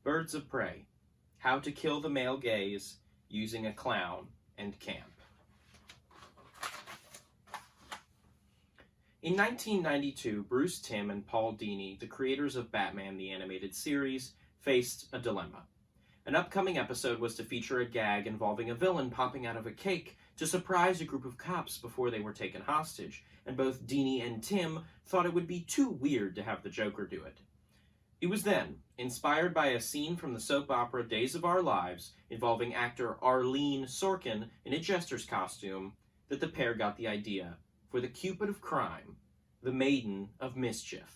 Birds of Prey. How to Kill the Male Gaze Using a Clown and Camp. In 1992, Bruce Timm and Paul Dini, the creators of Batman the Animated Series, faced a dilemma. An upcoming episode was to feature a gag involving a villain popping out of a cake to surprise a group of cops before they were taken hostage, and both Dini and Timm thought it would be too weird to have the Joker do it. It was then, inspired by a scene from the soap opera Days of Our Lives involving actor Arlene Sorkin in a jester's costume, that the pair got the idea for the Cupid of crime, the Maiden of Mischief,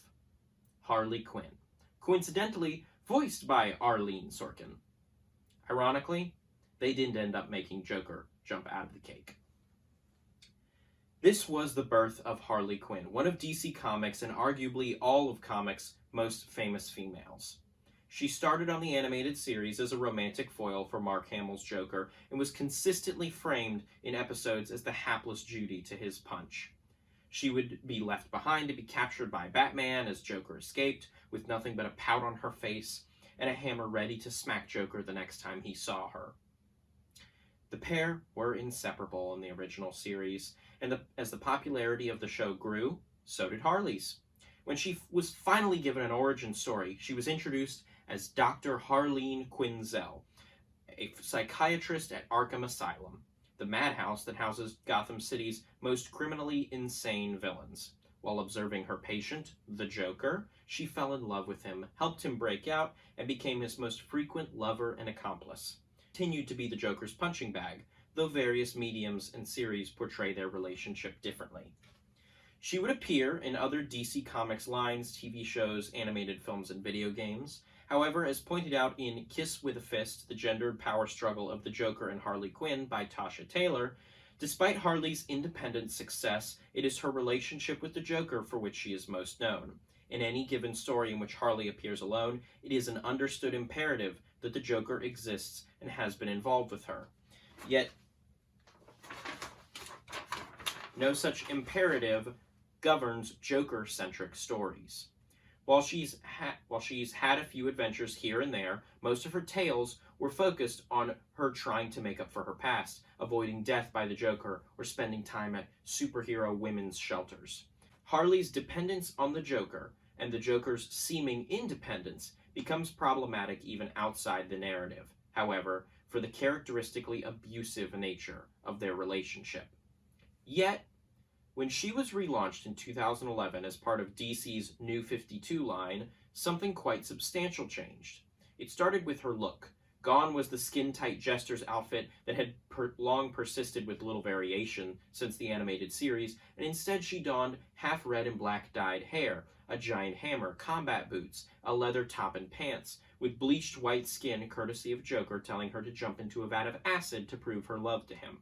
Harley Quinn, coincidentally voiced by Arlene Sorkin. Ironically, they didn't end up making Joker jump out of the cake. This was the birth of Harley Quinn, one of DC Comics and arguably all of comics' most famous females. She started on the animated series as a romantic foil for Mark Hamill's Joker and was consistently framed in episodes as the hapless Judy to his Punch. She would be left behind to be captured by Batman as Joker escaped, with nothing but a pout on her face and a hammer ready to smack Joker the next time he saw her. The pair were inseparable in the original series, and as the popularity of the show grew, so did Harley's. When she was finally given an origin story, she was introduced as Dr. Harleen Quinzel, a psychiatrist at Arkham Asylum, the madhouse that houses Gotham City's most criminally insane villains. While observing her patient, the Joker, she fell in love with him, helped him break out, and became his most frequent lover and accomplice. Continued to be the Joker's punching bag, though various mediums and series portray their relationship differently. She would appear in other DC Comics lines, TV shows, animated films, and video games. However, as pointed out in Kiss with a Fist, The Gendered Power Struggle of the Joker and Harley Quinn by Tasha Taylor, despite Harley's independent success, it is her relationship with the Joker for which she is most known. In any given story in which Harley appears alone, it is an understood imperative that the Joker exists and has been involved with her. Yet, no such imperative governs Joker-centric stories. While she's had a few adventures here and there, most of her tales were focused on her trying to make up for her past, avoiding death by the Joker, or spending time at superhero women's shelters. Harley's dependence on the Joker and the Joker's seeming independence becomes problematic even outside the narrative, however, for the characteristically abusive nature of their relationship. Yet, when she was relaunched in 2011 as part of DC's New 52 line, something quite substantial changed. It started with her look. Gone was the skin-tight jester's outfit that had long persisted with little variation since the animated series, and instead she donned half red and black dyed hair, a giant hammer, combat boots, a leather top and pants, with bleached white skin courtesy of Joker telling her to jump into a vat of acid to prove her love to him.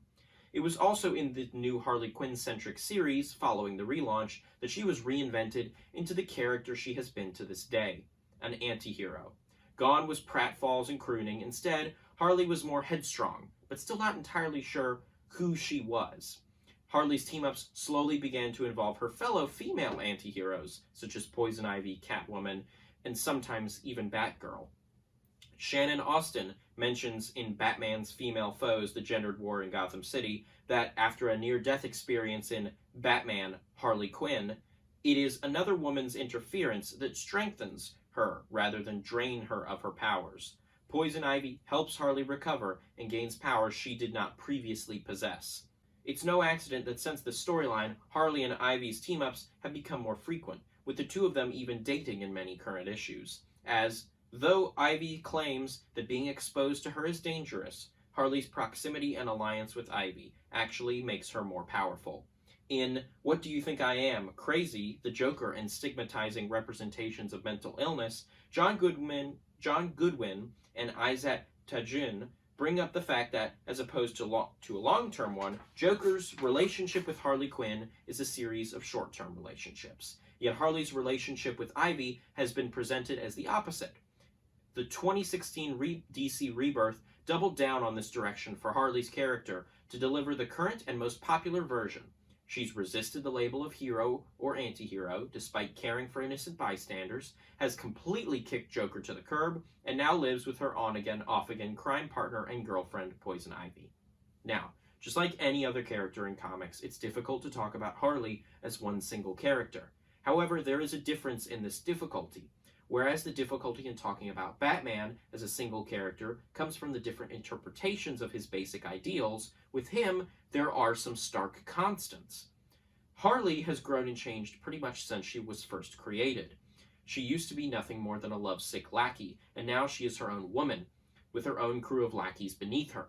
It was also in the new Harley Quinn-centric series, following the relaunch, that she was reinvented into the character she has been to this day, an anti-hero. Gone was pratfalls and crooning. Instead, Harley was more headstrong, but still not entirely sure who she was. Harley's team-ups slowly began to involve her fellow female anti-heroes, such as Poison Ivy, Catwoman, and sometimes even Batgirl. Shannon Austin mentions in Batman's Female Foes, The Gendered War in Gotham City, that after a near-death experience in Batman, Harley Quinn, it is another woman's interference that strengthens her rather than drain her of her powers. Poison Ivy helps Harley recover and gains powers she did not previously possess. It's no accident that since the storyline, Harley and Ivy's team-ups have become more frequent, with the two of them even dating in many current issues, as though Ivy claims that being exposed to her is dangerous, Harley's proximity and alliance with Ivy actually makes her more powerful. In What Do You Think I Am? Crazy, the Joker and stigmatizing representations of mental illness, John Goodwin and Isaac Tajun bring up the fact that, as opposed to a long-term one, Joker's relationship with Harley Quinn is a series of short-term relationships. Yet Harley's relationship with Ivy has been presented as the opposite. The 2016 DC Rebirth doubled down on this direction for Harley's character to deliver the current and most popular version. She's resisted the label of hero or anti-hero despite caring for innocent bystanders, has completely kicked Joker to the curb, and now lives with her on-again, off-again crime partner and girlfriend, Poison Ivy. Now, just like any other character in comics, it's difficult to talk about Harley as one single character. However, there is a difference in this difficulty. Whereas the difficulty in talking about Batman as a single character comes from the different interpretations of his basic ideals, with him, there are some stark constants. Harley has grown and changed pretty much since she was first created. She used to be nothing more than a lovesick lackey, and now she is her own woman, with her own crew of lackeys beneath her.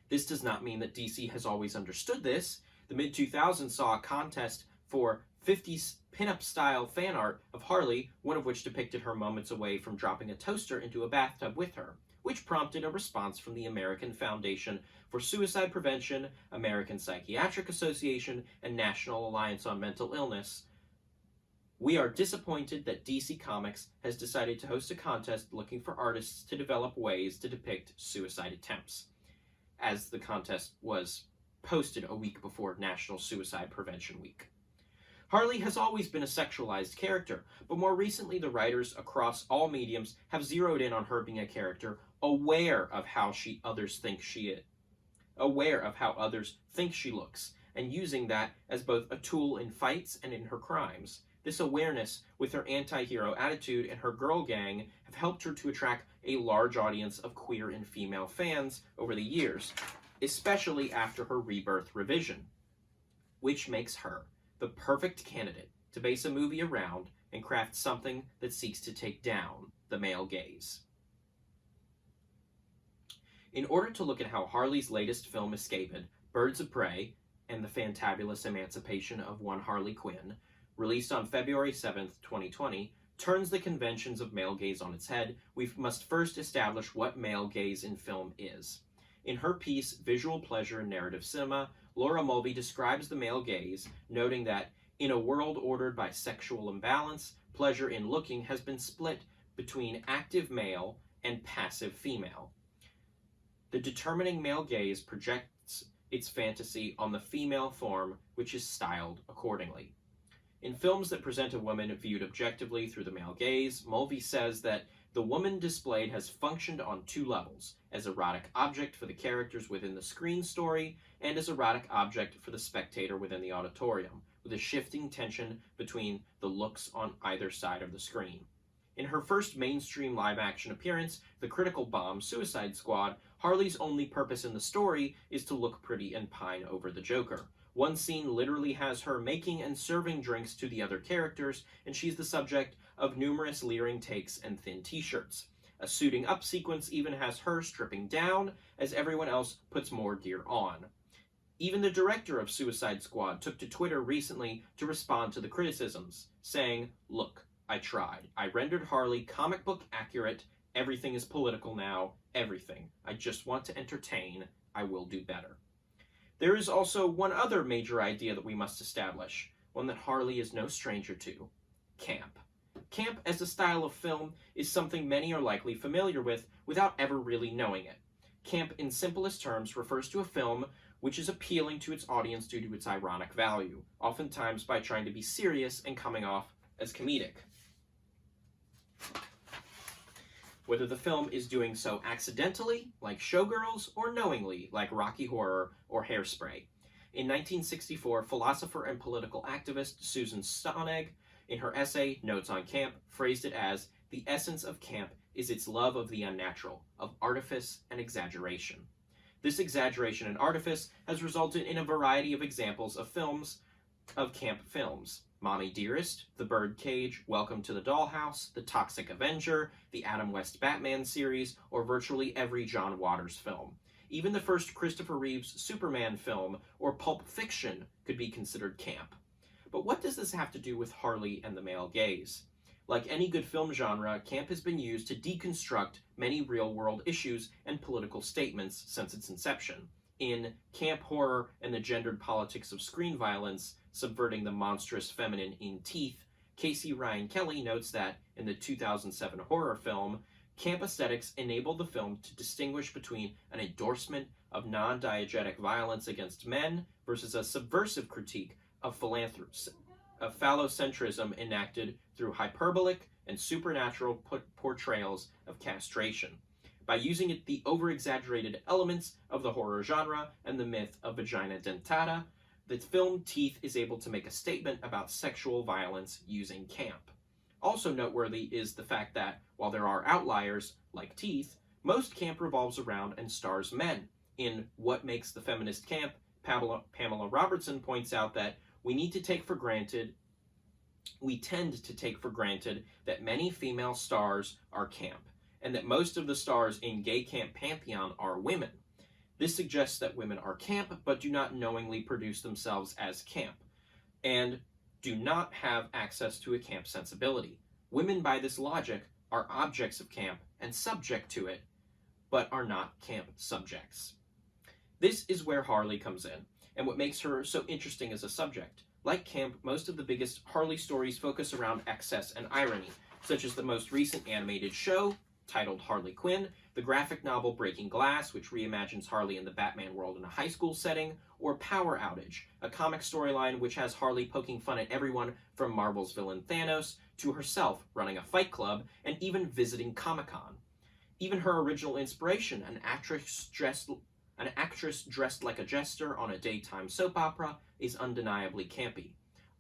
This does not mean that DC has always understood this. The mid-2000s saw a contest for 50s pinup-style fan art of Harley, one of which depicted her moments away from dropping a toaster into a bathtub with her, which prompted a response from the American Foundation for Suicide Prevention, American Psychiatric Association, and National Alliance on Mental Illness. We are disappointed that DC Comics has decided to host a contest looking for artists to develop ways to depict suicide attempts, as the contest was posted a week before National Suicide Prevention Week. Harley has always been a sexualized character, but more recently the writers across all mediums have zeroed in on her being a character aware of how others think she looks, and using that as both a tool in fights and in her crimes. This awareness, with her anti-hero attitude and her girl gang, have helped her to attract a large audience of queer and female fans over the years, especially after her rebirth revision, which makes her the perfect candidate to base a movie around and craft something that seeks to take down the male gaze. In order to look at how Harley's latest film Escaped, Birds of Prey, and the Fantabulous Emancipation of One Harley Quinn, released on February 7th, 2020, turns the conventions of male gaze on its head, we must first establish what male gaze in film is. In her piece, Visual Pleasure in Narrative Cinema, Laura Mulvey describes the male gaze, noting that, in a world ordered by sexual imbalance, pleasure in looking has been split between active male and passive female. The determining male gaze projects its fantasy on the female form, which is styled accordingly. In films that present a woman viewed objectively through the male gaze, Mulvey says that the woman displayed has functioned on two levels, as erotic object for the characters within the screen story, and as erotic object for the spectator within the auditorium, with a shifting tension between the looks on either side of the screen. In her first mainstream live-action appearance, the critical bomb Suicide Squad, Harley's only purpose in the story is to look pretty and pine over the Joker. One scene literally has her making and serving drinks to the other characters, and she's the subject of numerous leering takes and thin t-shirts. A suiting up sequence even has her stripping down, as everyone else puts more gear on. Even the director of Suicide Squad took to Twitter recently to respond to the criticisms, saying, "Look, I tried. I rendered Harley comic book accurate. Everything is political now. Everything. I just want to entertain. I will do better." There is also one other major idea that we must establish, one that Harley is no stranger to: camp. Camp as a style of film is something many are likely familiar with without ever really knowing it. Camp, in simplest terms, refers to a film which is appealing to its audience due to its ironic value, oftentimes by trying to be serious and coming off as comedic, whether the film is doing so accidentally, like Showgirls, or knowingly, like Rocky Horror or Hairspray. In 1964, philosopher and political activist Susan Sontag, in her essay, Notes on Camp, phrased it as, "The essence of camp is its love of the unnatural, of artifice and exaggeration." This exaggeration and artifice has resulted in a variety of examples of camp films. Mommy Dearest, The Birdcage, Welcome to the Dollhouse, The Toxic Avenger, the Adam West Batman series, or virtually every John Waters film. Even the first Christopher Reeve's Superman film, or Pulp Fiction, could be considered camp. But what does this have to do with Harley and the male gaze? Like any good film genre, camp has been used to deconstruct many real-world issues and political statements since its inception. In Camp Horror and the Gendered Politics of Screen Violence, Subverting the Monstrous Feminine in Teeth, Casey Ryan Kelly notes that, in the 2007 horror film, camp aesthetics enabled the film to distinguish between an endorsement of non-diegetic violence against men versus a subversive critique of phallocentrism enacted through hyperbolic and supernatural portrayals of castration. By using the over-exaggerated elements of the horror genre and the myth of vagina dentata, the film Teeth is able to make a statement about sexual violence using camp. Also noteworthy is the fact that, while there are outliers, like Teeth, most camp revolves around and stars men. In What Makes the Feminist Camp, Pamela Robertson points out that we tend to take for granted that many female stars are camp, and that most of the stars in gay camp pantheon are women. This suggests that women are camp, but do not knowingly produce themselves as camp, and do not have access to a camp sensibility. Women, by this logic, are objects of camp and subject to it, but are not camp subjects. This is where Harley comes in, and what makes her so interesting as a subject. Like camp, most of the biggest Harley stories focus around excess and irony, such as the most recent animated show, titled Harley Quinn, the graphic novel Breaking Glass, which reimagines Harley in the Batman world in a high school setting, or Power Outage, a comic storyline which has Harley poking fun at everyone from Marvel's villain Thanos to herself running a fight club and even visiting Comic-Con. Even her original inspiration, an actress dressed like a jester on a daytime soap opera, is undeniably campy.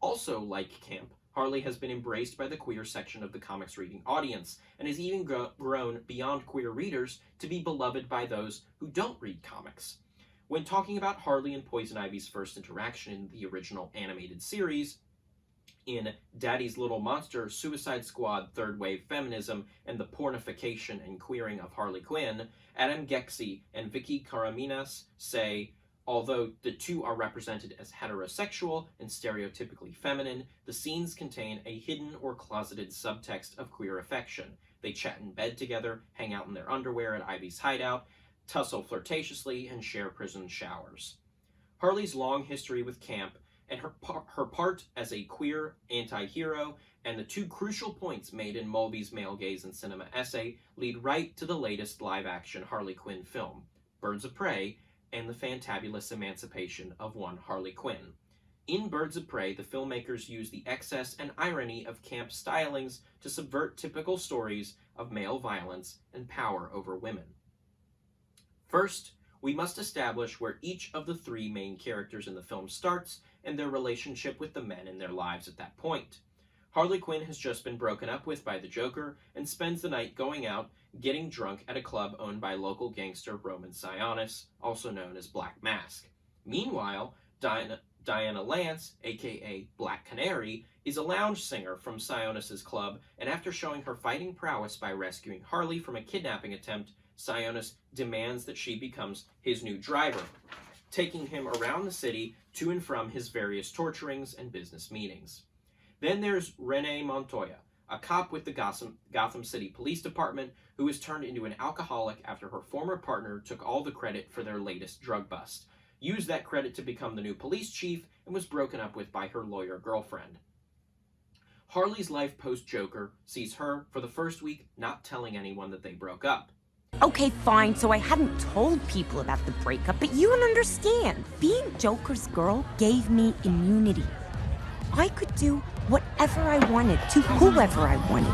Also, like camp, Harley has been embraced by the queer section of the comics reading audience, and has even grown beyond queer readers to be beloved by those who don't read comics. When talking about Harley and Poison Ivy's first interaction in the original animated series, in Daddy's Little Monster, Suicide Squad, Third Wave Feminism, and the Pornification and Queering of Harley Quinn, Adam Gexy and Vicky Karaminas say, although the two are represented as heterosexual and stereotypically feminine, the scenes contain a hidden or closeted subtext of queer affection. They chat in bed together, hang out in their underwear at Ivy's hideout, tussle flirtatiously, and share prison showers. Harley's long history with camp and her part as a queer anti-hero, and the two crucial points made in Mulvey's Male Gaze and Cinema essay lead right to the latest live-action Harley Quinn film, Birds of Prey, and the fantabulous emancipation of one Harley Quinn. In Birds of Prey, the filmmakers use the excess and irony of camp stylings to subvert typical stories of male violence and power over women. First, we must establish where each of the three main characters in the film starts and their relationship with the men in their lives at that point. Harley Quinn has just been broken up with by the Joker and spends the night going out, getting drunk at a club owned by local gangster Roman Sionis, also known as Black Mask. Meanwhile, Diana Lance, aka Black Canary, is a lounge singer from Sionis' club, and after showing her fighting prowess by rescuing Harley from a kidnapping attempt, Sionis demands that she becomes his new driver, taking him around the city to and from his various torturings and business meetings. Then there's Renee Montoya, a cop with the Gotham City Police Department who was turned into an alcoholic after her former partner took all the credit for their latest drug bust, used that credit to become the new police chief, and was broken up with by her lawyer girlfriend. Harley's life post-Joker sees her, for the first week, not telling anyone that they broke up. Okay, fine, so I hadn't told people about the breakup, but you don't understand. Being Joker's girl gave me immunity. I could do whatever I wanted to whoever I wanted,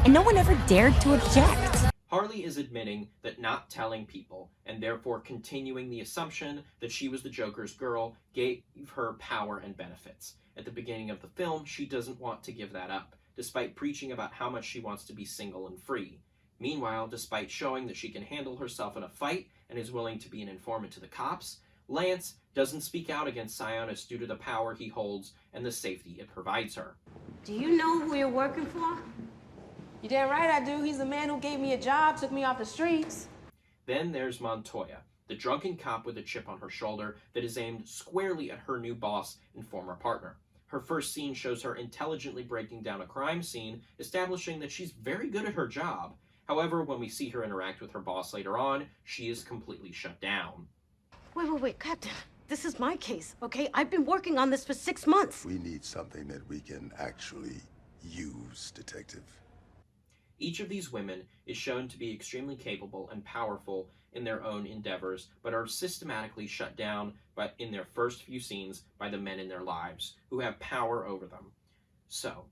and no one ever dared to object. Harley is admitting that not telling people, and therefore continuing the assumption that she was the Joker's girl, gave her power and benefits. At the beginning of the film, she doesn't want to give that up, despite preaching about how much she wants to be single and free. Meanwhile, despite showing that she can handle herself in a fight and is willing to be an informant to the cops, Lance doesn't speak out against Sionis due to the power he holds and the safety it provides her. Do you know who you're working for? You damn right I do. He's the man who gave me a job, took me off the streets. Then there's Montoya, the drunken cop with a chip on her shoulder that is aimed squarely at her new boss and former partner. Her first scene shows her intelligently breaking down a crime scene, establishing that she's very good at her job. However, when we see her interact with her boss later on, she is completely shut down. Wait, Captain. This is my case, okay? I've been working on this for 6 months. We need something that we can actually use, Detective. Each of these women is shown to be extremely capable and powerful in their own endeavors, but are systematically shut down in their first few scenes by the men in their lives, who have power over them. So,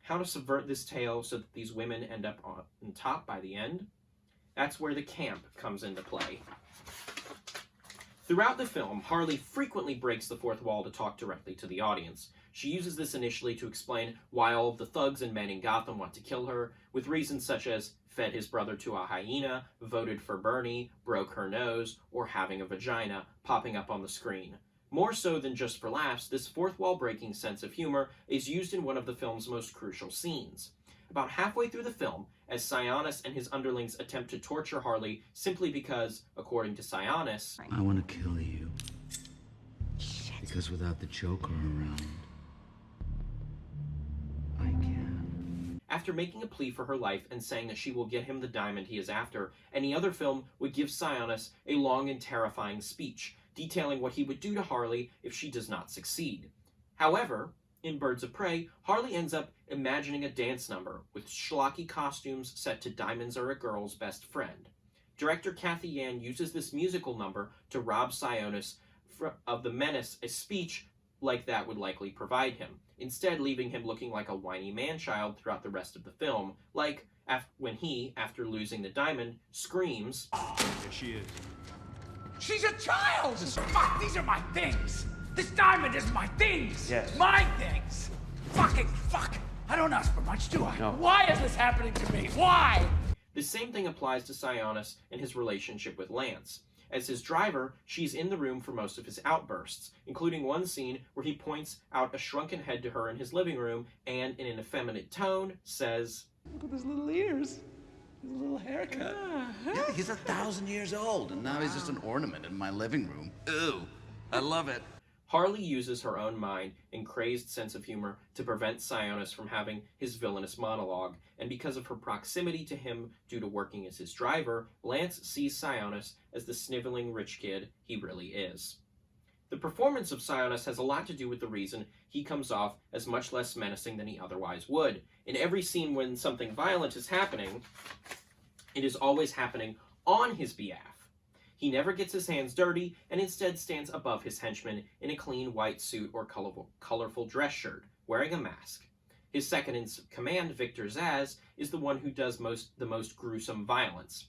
how to subvert this tale so that these women end up on top by the end? That's where the camp comes into play. Throughout the film, Harley frequently breaks the fourth wall to talk directly to the audience. She uses this initially to explain why all of the thugs and men in Gotham want to kill her, with reasons such as fed his brother to a hyena, voted for Bernie, broke her nose, or having a vagina popping up on the screen. More so than just for laughs, this fourth wall breaking sense of humor is used in one of the film's most crucial scenes. About halfway through the film, as Sionis and his underlings attempt to torture Harley simply because, according to Sionis, I want to kill you. Because without the Joker around, I can. After making a plea for her life and saying that she will get him the diamond he is after, any other film would give Sionis a long and terrifying speech, detailing what he would do to Harley if she does not succeed. However, in Birds of Prey, Harley ends up imagining a dance number with schlocky costumes set to Diamonds Are a Girl's Best Friend. Director Kathy Yan uses this musical number to rob Sionis of the menace a speech like that would likely provide him, instead leaving him looking like a whiny man-child throughout the rest of the film, like when he, after losing the diamond, screams, There she is. She's a child! Fuck, these are my things! This diamond is my things! Yes. My things! Fucking fuck! I don't ask for much, do I? No. Why is this happening to me? Why? The same thing applies to Sionis and his relationship with Lance. As his driver, she's in the room for most of his outbursts, including one scene where he points out a shrunken head to her in his living room and, in an effeminate tone, says, Look at his little ears. His little haircut. Yeah, he's 1,000 years old, and now he's just an ornament in my living room. Ooh, I love it. Harley uses her own mind and crazed sense of humor to prevent Sionis from having his villainous monologue, and because of her proximity to him due to working as his driver, Lance sees Sionis as the sniveling rich kid he really is. The performance of Sionis has a lot to do with the reason he comes off as much less menacing than he otherwise would. In every scene when something violent is happening, it is always happening on his behalf. He never gets his hands dirty, and instead stands above his henchmen in a clean white suit or colorful dress shirt, wearing a mask. His second in command, Victor Zsasz, is the one who does the most gruesome violence.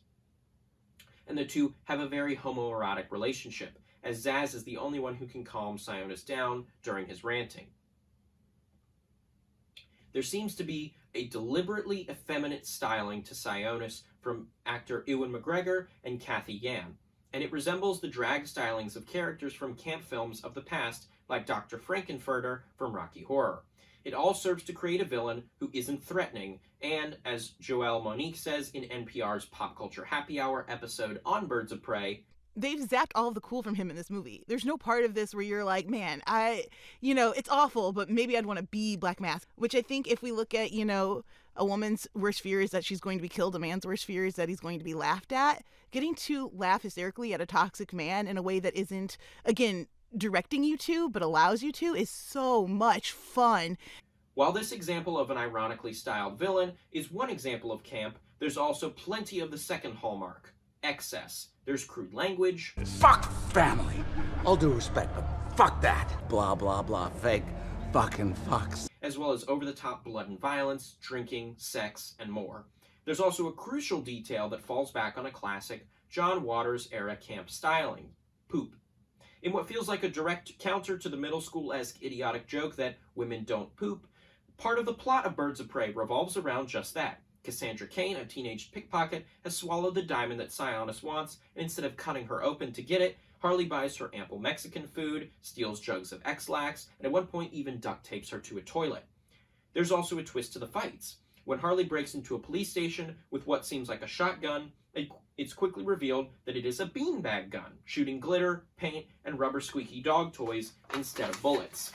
And the two have a very homoerotic relationship, as Zsasz is the only one who can calm Sionis down during his ranting. There seems to be a deliberately effeminate styling to Sionis from actor Ewan McGregor and Kathy Yan, and it resembles the drag stylings of characters from camp films of the past, like Dr. Frankenfurter from Rocky Horror. It all serves to create a villain who isn't threatening, and, as Joelle Monique says in NPR's Pop Culture Happy Hour episode on Birds of Prey, they've zapped all of the cool from him in this movie. There's no part of this where you're like, man, it's awful, but maybe I'd want to be Black Mask. Which I think if we look at, a woman's worst fear is that she's going to be killed, a man's worst fear is that he's going to be laughed at. Getting to laugh hysterically at a toxic man in a way that isn't, again, directing you to, but allows you to, is so much fun. While this example of an ironically styled villain is one example of camp, there's also plenty of the second hallmark, excess. There's crude language. Fuck family. All due respect, but fuck that. Blah, blah, blah. Fake fucking fucks. As well as over-the-top blood and violence, drinking, sex, and more. There's also a crucial detail that falls back on a classic John Waters-era camp styling, poop. In what feels like a direct counter to the middle school-esque idiotic joke that women don't poop, part of the plot of Birds of Prey revolves around just that. Cassandra Cain, a teenage pickpocket, has swallowed the diamond that Sionis wants, and instead of cutting her open to get it, Harley buys her ample Mexican food, steals jugs of X-Lax, and at one point even duct tapes her to a toilet. There's also a twist to the fights. When Harley breaks into a police station with what seems like a shotgun, it's quickly revealed that it is a beanbag gun, shooting glitter, paint, and rubber squeaky dog toys instead of bullets.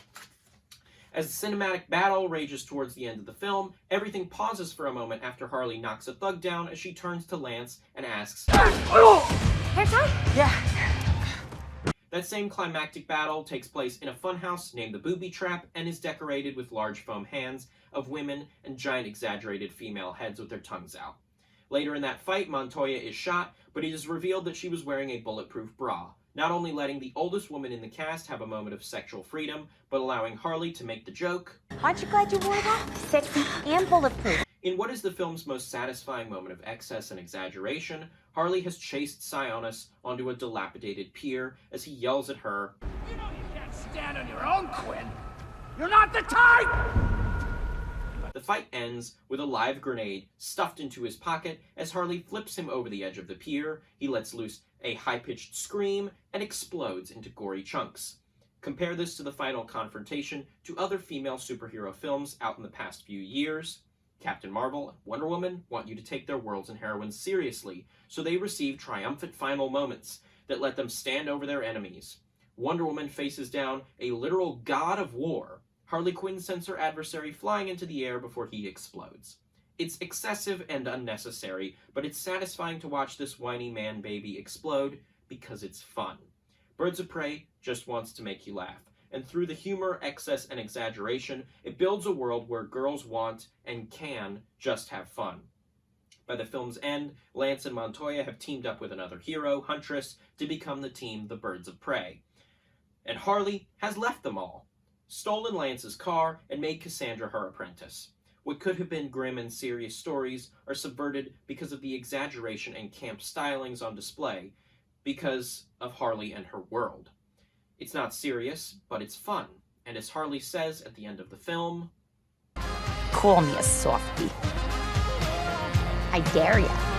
As the cinematic battle rages towards the end of the film, everything pauses for a moment after Harley knocks a thug down as she turns to Lance and asks, Haircut? Yeah. That same climactic battle takes place in a funhouse named the Booby Trap and is decorated with large foam hands of women and giant exaggerated female heads with their tongues out. Later in that fight, Montoya is shot, but it is revealed that she was wearing a bulletproof bra, not only letting the oldest woman in the cast have a moment of sexual freedom, but allowing Harley to make the joke, Aren't you glad you wore that? Sexy and bulletproof. in what is the film's most satisfying moment of excess and exaggeration, Harley has chased Sionis onto a dilapidated pier as he yells at her, You know you can't stand on your own, Quinn. You're not the type! The fight ends with a live grenade stuffed into his pocket as Harley flips him over the edge of the pier. He lets loose a high-pitched scream and explodes into gory chunks. Compare this to the final confrontation to other female superhero films out in the past few years. Captain Marvel and Wonder Woman want you to take their worlds and heroines seriously, so they receive triumphant final moments that let them stand over their enemies. Wonder Woman faces down a literal god of war. Harley Quinn sends her adversary flying into the air before he explodes. It's excessive and unnecessary, but it's satisfying to watch this whiny man-baby explode because it's fun. Birds of Prey just wants to make you laugh, and through the humor, excess, and exaggeration, it builds a world where girls want and can just have fun. By the film's end, Lance and Montoya have teamed up with another hero, Huntress, to become the team the Birds of Prey. And Harley has left them all, stolen Lance's car, and made Cassandra her apprentice. What could have been grim and serious stories are subverted because of the exaggeration and camp stylings on display, because of Harley and her world. It's not serious, but it's fun, and as Harley says at the end of the film, Call me a softie. I dare ya.